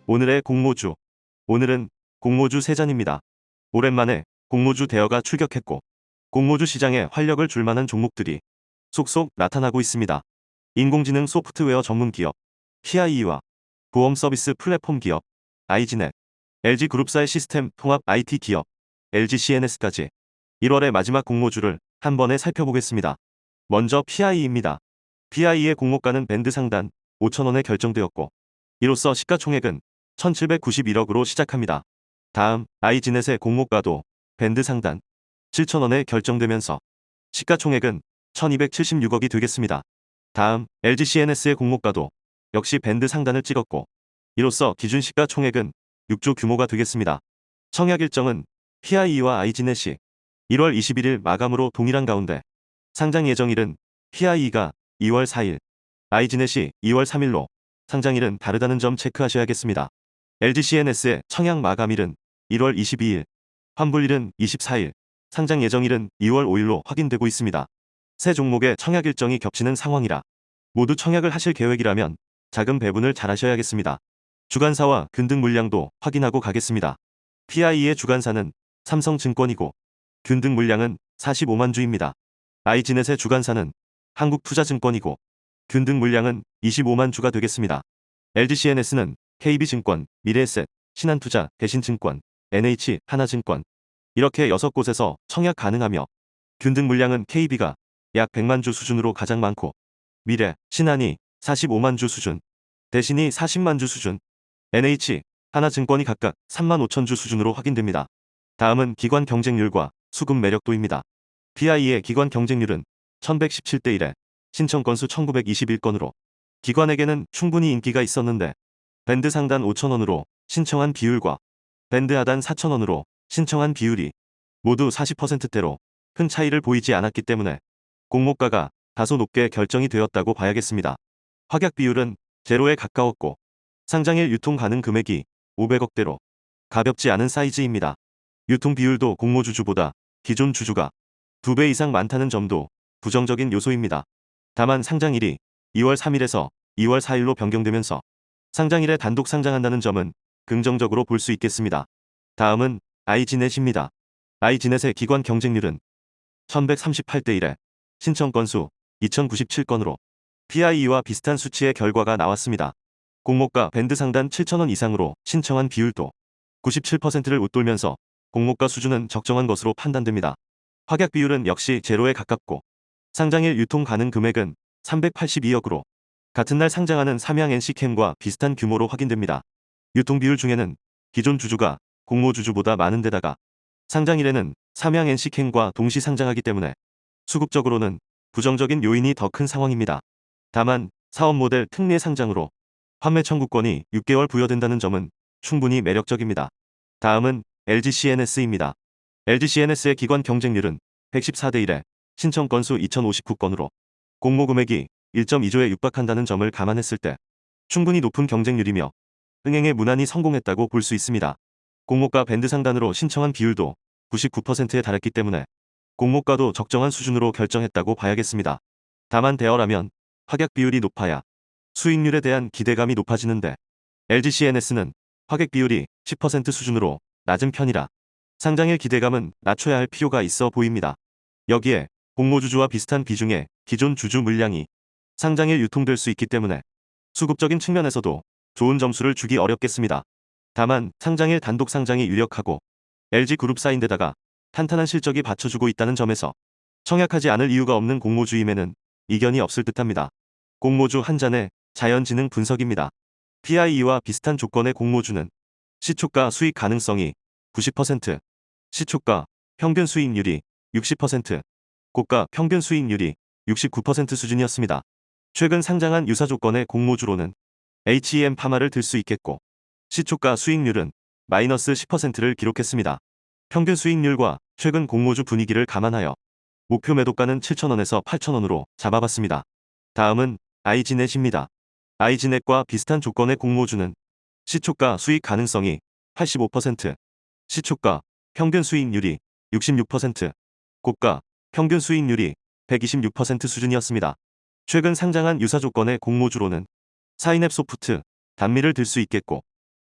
오늘의 공모주. 오늘은 공모주 세잔입니다. 오랜만에 공모주 대여가 출격했고 공모주 시장에 활력을 줄 만한 종목들이 속속 나타나고 있습니다. 인공지능 소프트웨어 전문 기업 PIE와 보험 서비스 플랫폼 기업 아이지넷, LG그룹사의 시스템 통합 IT 기업 LGCNS까지 1월의 마지막 공모주를 한 번에 살펴보겠습니다. 먼저 PIE입니다. PIE의 공모가는 밴드 상단 5,000원에 결정되었고 이로써 시가총액은 1,791억으로 시작합니다. 다음 아이지넷의 공모가도 밴드 상단 7,000원에 결정되면서 시가총액은 1,276억이 되겠습니다. 다음 LGCNS의 공모가도 역시 밴드 상단을 찍었고 이로써 기준 시가총액은 6조 규모가 되겠습니다. 청약 일정은 PIE와 아이지넷이 1월 21일 마감으로 동일한 가운데 상장 예정일은 PIE가 2월 4일, 아이지넷이 2월 3일로 상장일은 다르다는 점 체크하셔야겠습니다. LGCNS의 청약 마감일은 1월 22일, 환불일은 24일, 상장 예정일은 2월 5일로 확인되고 있습니다. 세 종목의 청약 일정이 겹치는 상황이라 모두 청약을 하실 계획이라면 자금 배분을 잘 하셔야겠습니다. 주간사와 균등 물량도 확인하고 가겠습니다. PIE의 주간사는 삼성증권이고 균등 물량은 45만 주입니다. 아이지넷의 주간사는 한국투자증권이고 균등 물량은 25만 주가 되겠습니다. LGCNS는 KB증권, 미래에셋, 신한투자, 대신증권, NH, 하나증권 이렇게 6곳에서 청약 가능하며 균등 물량은 KB가 약 100만 주 수준으로 가장 많고 미래, 신한이 45만 주 수준, 대신이 40만 주 수준, NH, 하나증권이 각각 3만 5천 주 수준으로 확인됩니다. 다음은 기관 경쟁률과 수급 매력도입니다. PIE의 기관 경쟁률은 1117대 1에 신청 건수 1921건으로 기관에게는 충분히 인기가 있었는데 밴드 상단 5,000원으로 신청한 비율과 밴드 하단 4,000원으로 신청한 비율이 모두 40%대로 큰 차이를 보이지 않았기 때문에 공모가가 다소 높게 결정이 되었다고 봐야겠습니다. 확약 비율은 제로에 가까웠고 상장일 유통 가능 금액이 500억대로 가볍지 않은 사이즈입니다. 유통 비율도 공모주주보다 기존 주주가 2배 이상 많다는 점도 부정적인 요소입니다. 다만 상장일이 2월 3일에서 2월 4일로 변경되면서 상장일에 단독 상장한다는 점은 긍정적으로 볼 수 있겠습니다. 다음은 아이지넷입니다. 아이지넷의 기관 경쟁률은 1138대 1에 신청 건수 2097건으로 PIE와 비슷한 수치의 결과가 나왔습니다. 공모가 밴드 상단 7,000원 이상으로 신청한 비율도 97%를 웃돌면서 공모가 수준은 적정한 것으로 판단됩니다. 확약 비율은 역시 제로에 가깝고 상장일 유통 가능 금액은 382억으로 같은 날 상장하는 삼양 NC캠과 비슷한 규모로 확인됩니다. 유통 비율 중에는 기존 주주가 공모주주보다 많은 데다가 상장일에는 삼양 NC캠과 동시 상장하기 때문에 수급적으로는 부정적인 요인이 더 큰 상황입니다. 다만 사업 모델 특례 상장으로 판매 청구권이 6개월 부여된다는 점은 충분히 매력적입니다. 다음은 LGCNS입니다. LGCNS의 기관 경쟁률은 114대 1에 신청 건수 2059건으로 공모 금액이 1.2조에 육박한다는 점을 감안했을 때 충분히 높은 경쟁률이며 흥행에 무난히 성공했다고 볼 수 있습니다. 공모가 밴드 상단으로 신청한 비율도 99%에 달했기 때문에 공모가도 적정한 수준으로 결정했다고 봐야겠습니다. 다만 대여라면 확약 비율이 높아야 수익률에 대한 기대감이 높아지는데 LGCNS는 확약 비율이 10% 수준으로 낮은 편이라 상장일 기대감은 낮춰야 할 필요가 있어 보입니다. 여기에 공모주주와 비슷한 비중의 기존 주주 물량이 상장일 유통될 수 있기 때문에 수급적인 측면에서도 좋은 점수를 주기 어렵겠습니다. 다만 상장일 단독 상장이 유력하고 LG그룹사인데다가 탄탄한 실적이 받쳐주고 있다는 점에서 청약하지 않을 이유가 없는 공모주임에는 이견이 없을 듯합니다. 공모주 한 잔의 자연지능 분석입니다. PIE와 비슷한 조건의 공모주는 시초가 수익 가능성이 90%, 시초가 평균 수익률이 60%, 고가 평균 수익률이 69% 수준이었습니다. 최근 상장한 유사 조건의 공모주로는 HEM 파마를 들 수 있겠고 시초가 수익률은 마이너스 10%를 기록했습니다. 평균 수익률과 최근 공모주 분위기를 감안하여 목표 매도가는 7,000원에서 8,000원으로 잡아봤습니다. 다음은 아이지넷입니다. 아이지넷과 비슷한 조건의 공모주는 시초가 수익 가능성이 85%, 시초가 평균 수익률이 66%, 고가 평균 수익률이 126% 수준이었습니다. 최근 상장한 유사 조건의 공모주로는 사인앱소프트, 단미를 들 수 있겠고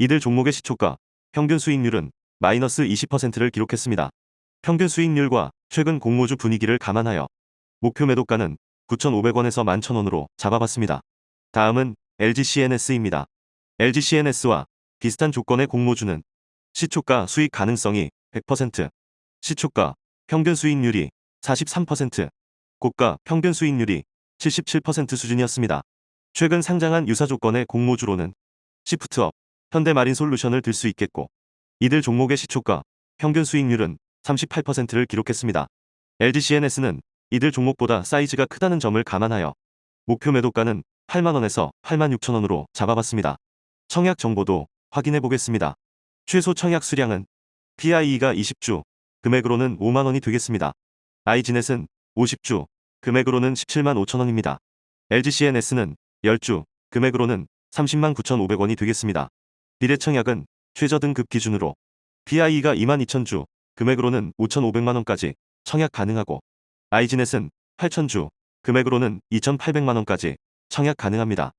이들 종목의 시초가, 평균 수익률은 마이너스 20%를 기록했습니다. 평균 수익률과 최근 공모주 분위기를 감안하여 목표 매도가는 9,500원에서 11,000원으로 잡아봤습니다. 다음은 LGCNS입니다. LGCNS와 비슷한 조건의 공모주는 시초가 수익 가능성이 100%, 시초가 평균 수익률이 43%, 고가 평균 수익률이 77% 수준이었습니다. 최근 상장한 유사 조건의 공모주로는 시프트업, 현대마린솔루션을 들 수 있겠고, 이들 종목의 시초가, 평균 수익률은 38%를 기록했습니다. LGCNS는 이들 종목보다 사이즈가 크다는 점을 감안하여 목표 매도가는 8만원에서 86,000원으로 잡아봤습니다. 청약 정보도 확인해 보겠습니다. 최소 청약 수량은 PIE가 20주, 금액으로는 5만원이 되겠습니다. iGNet은 50주, 금액으로는 17만 5천원입니다. LGCNS는 10주, 금액으로는 30만 9,500원이 되겠습니다. 비례청약은 최저 등급 기준으로 PIE가 22,000주, 금액으로는 5,500만원까지 청약 가능하고, iGNet은 8,000주, 금액으로는 2,800만원까지 청약 가능합니다.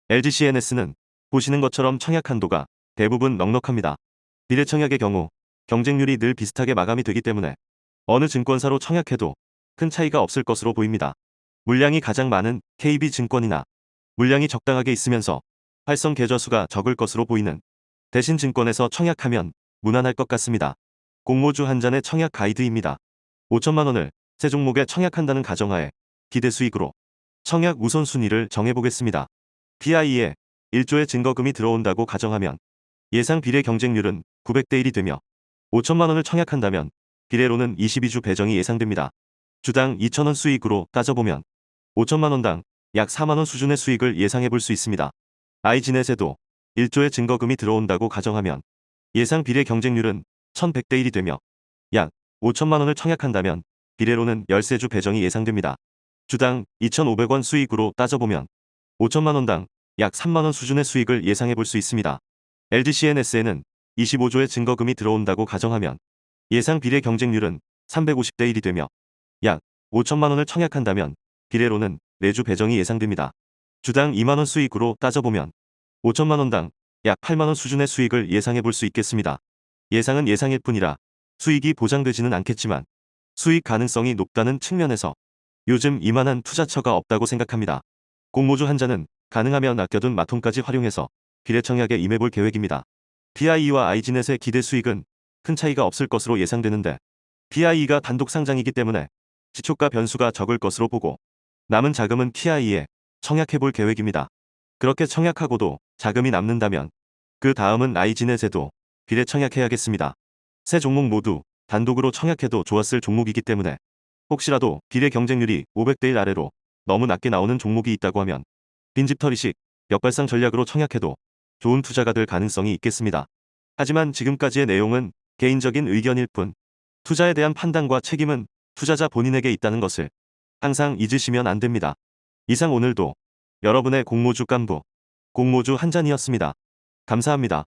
LGCNS는 보시는 것처럼 청약 한도가 대부분 넉넉합니다. 비례청약의 경우 경쟁률이 늘 비슷하게 마감이 되기 때문에 어느 증권사로 청약해도 큰 차이가 없을 것으로 보입니다. 물량이 가장 많은 KB증권이나 물량이 적당하게 있으면서 활성 계좌수가 적을 것으로 보이는 대신증권에서 청약하면 무난할 것 같습니다. 공모주 한 잔의 청약 가이드입니다. 5천만원을 세 종목에 청약한다는 가정하에 기대 수익으로 청약 우선순위를 정해보겠습니다. PIE에 1조의 증거금이 들어온다고 가정하면 예상 비례 경쟁률은 900대 1이 되며 5천만원을 청약한다면 비례로는 22주 배정이 예상됩니다. 주당 2,000원 수익으로 따져보면 5천만원당 약 4만원 수준의 수익을 예상해볼 수 있습니다. iGNet에도 1조의 증거금이 들어온다고 가정하면 예상 비례 경쟁률은 1100대 1이 되며 약 5천만원을 청약한다면 비례로는 13주 배정이 예상됩니다. 주당 2,500원 수익으로 따져보면 5천만원당 약 3만원 수준의 수익을 예상해볼 수 있습니다. LGCNS에는 25조의 증거금이 들어온다고 가정하면 예상 비례 경쟁률은 350대 1이 되며 약 5천만원을 청약한다면 비례로는 4주 배정이 예상됩니다. 주당 2만원 수익으로 따져보면 5천만원당 약 8만원 수준의 수익을 예상해볼 수 있겠습니다. 예상은 예상일 뿐이라 수익이 보장되지는 않겠지만 수익 가능성이 높다는 측면에서 요즘 이만한 투자처가 없다고 생각합니다. 공모주 한 잔은 가능하면 아껴둔 마통까지 활용해서 비례청약에 임해볼 계획입니다. PIE와 iGNet의 기대 수익은 큰 차이가 없을 것으로 예상되는데 PIE가 단독 상장이기 때문에 시초가 변수가 적을 것으로 보고 남은 자금은 PIE에 청약해볼 계획입니다. 그렇게 청약하고도 자금이 남는다면 그 다음은 iGNet에도 비례 청약해야겠습니다. 세 종목 모두 단독으로 청약해도 좋았을 종목이기 때문에 혹시라도 비례 경쟁률이 500대 1 아래로 너무 낮게 나오는 종목이 있다고 하면 빈집털이식 역발상 전략으로 청약해도 좋은 투자가 될 가능성이 있겠습니다. 하지만 지금까지의 내용은 개인적인 의견일 뿐 투자에 대한 판단과 책임은 투자자 본인에게 있다는 것을 항상 잊으시면 안 됩니다. 이상 오늘도 여러분의 공모주 깐부 공모주 한 잔이었습니다. 감사합니다.